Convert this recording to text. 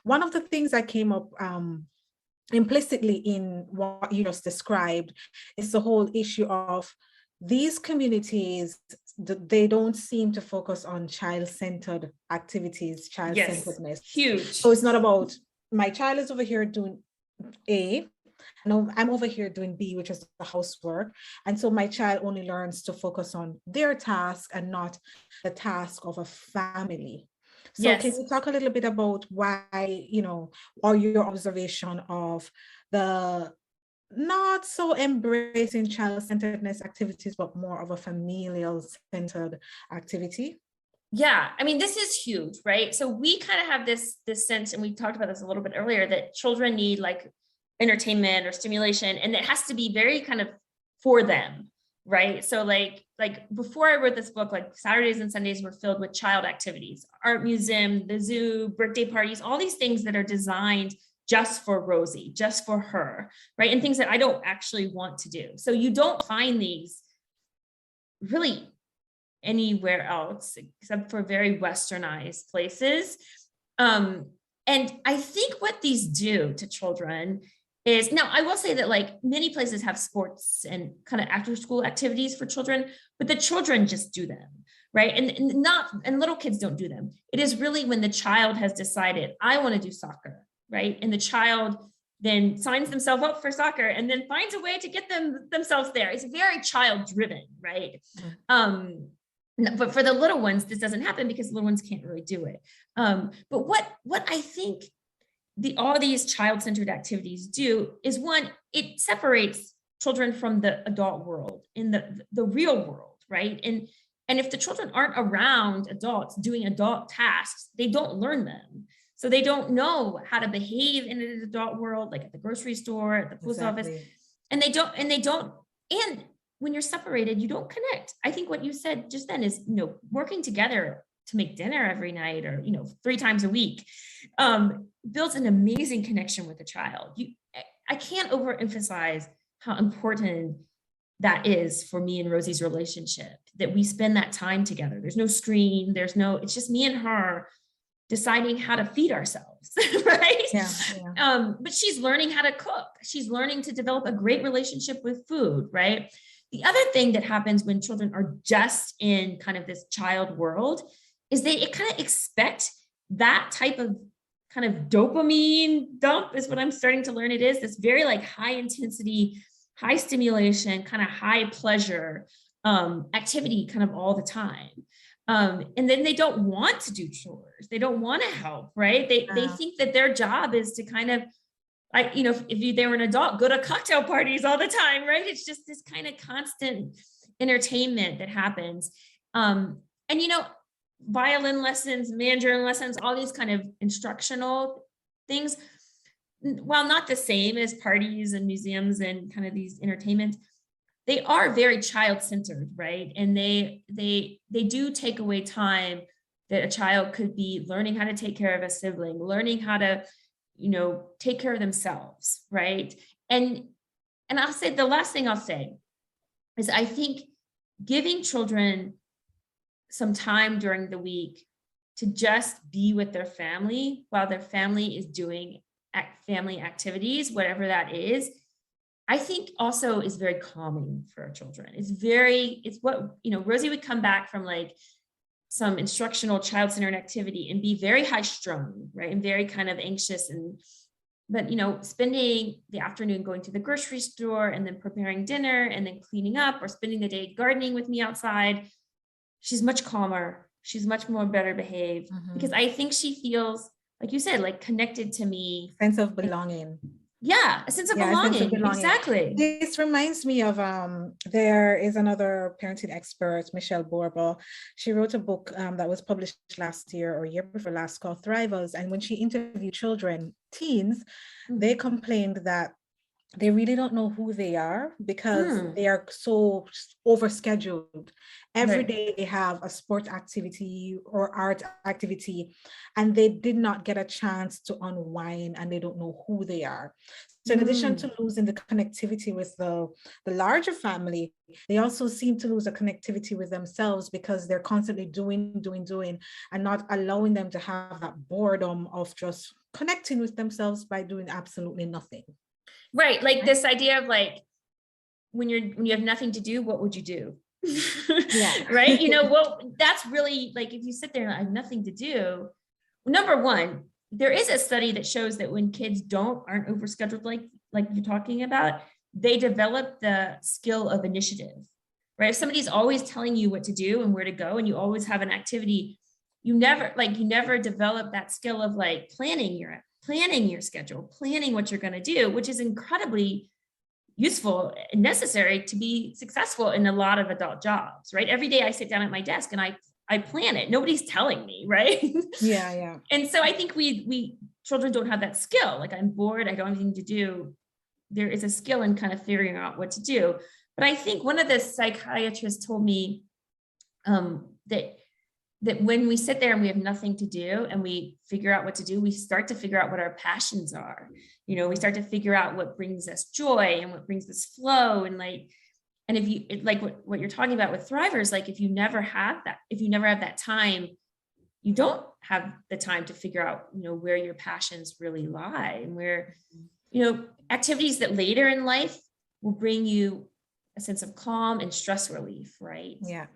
one of the things that came up implicitly in what you just described is the whole issue of these communities, they don't seem to focus on child-centered activities, child-centeredness. Yes, huge. So it's not about my child is over here doing A, and I'm over here doing B, which is the housework. And so my child only learns to focus on their task and not the task of a family. So Yes. can you talk a little bit about why, or your observation of the not so embracing child-centeredness activities, but more of a familial-centered activity? Yeah, I mean, this is huge, right? So we kind of have this sense, and we talked about this a little bit earlier, that children need like entertainment or stimulation, and it has to be very kind of for them, right? So like before I wrote this book, like Saturdays and Sundays were filled with child activities, art museum, the zoo, birthday parties, all these things that are designed just for Rosie, just for her, right? And things that I don't actually want to do. So you don't find these really anywhere else except for very westernized places. And I think what these do to children is, now I will say that like many places have sports and kind of after school activities for children, but the children just do them, right? And little kids don't do them. It is really when the child has decided, I want to do soccer, right? And the child then signs themselves up for soccer and then finds a way to get themselves there. It's very child driven, right? But for the little ones, this doesn't happen because little ones can't really do it. But what I think all these child-centered activities do is, one, it separates children from the adult world in the real world, right? And if the children aren't around adults doing adult tasks, they don't learn them. So they don't know how to behave in an adult world, like at the grocery store, at the post office. And when you're separated, you don't connect. I think what you said just then is, working together to make dinner every night or, 3 times a week, builds an amazing connection with the child. I can't overemphasize how important that is for me and Rosie's relationship, that we spend that time together. There's no screen, it's just me and her deciding how to feed ourselves, right? Yeah. But she's learning how to cook. She's learning to develop a great relationship with food, right? The other thing that happens when children are just in kind of this child world is they kind of expect that type of kind of dopamine dump is what I'm starting to learn it is. This very like high intensity, high stimulation, kind of high pleasure activity kind of all the time. And then they don't want to do chores. They don't want to help, right? They think that their job is to kind of, if they were an adult, go to cocktail parties all the time, right? It's just this kind of constant entertainment that happens. And, violin lessons, Mandarin lessons, all these kind of instructional things, while not the same as parties and museums and kind of these entertainments, they are very child-centered, right? And they do take away time that a child could be learning how to take care of a sibling, learning how to, take care of themselves, right? And I'll say, the last thing I'll say is, I think giving children some time during the week to just be with their family while their family is doing family activities, whatever that is, I think also is very calming for our children. It's what, Rosie would come back from like some instructional child-centered activity and be very high strung, right? And very kind of anxious. But spending the afternoon going to the grocery store and then preparing dinner and then cleaning up, or spending the day gardening with me outside, she's much calmer. She's much more better behaved, because I think she feels, like you said, like connected to me. Sense of belonging. Yeah, a sense of belonging. Exactly. This reminds me of there is another parenting expert, Michelle Borba. She wrote a book that was published last year or year before last, called Thrivers. And when she interviewed teens, they complained that they really don't know who they are because they are so overscheduled. Every day they have a sport activity or art activity, and they did not get a chance to unwind, and they don't know who they are. So in addition to losing the connectivity with the larger family, they also seem to lose a connectivity with themselves, because they're constantly doing, and not allowing them to have that boredom of just connecting with themselves by doing absolutely nothing. Right. Like this idea of like, when you have nothing to do, what would you do? Yeah. Right. You know, well, that's really like, if you sit there and I have nothing to do, number one, there is a study that shows that when kids aren't overscheduled, like you're talking about, they develop the skill of initiative, right? If somebody's always telling you what to do and where to go, and you always have an activity, you never develop that skill of like planning your schedule, planning what you're going to do, which is incredibly useful and necessary to be successful in a lot of adult jobs, right? Every day I sit down at my desk and I plan it. Nobody's telling me, right? Yeah. And so I think we children don't have that skill. Like, I'm bored, I don't have anything to do. There is a skill in kind of figuring out what to do. But I think one of the psychiatrists told me that when we sit there and we have nothing to do and we figure out what to do, we start to figure out what our passions are. You know, we start to figure out what brings us joy and what brings us flow. And if you like what you're talking about with Thrivers, like if you never have that time, you don't have the time to figure out, you know, where your passions really lie, and where, you know, activities that later in life will bring you a sense of calm and stress relief, right? Yeah.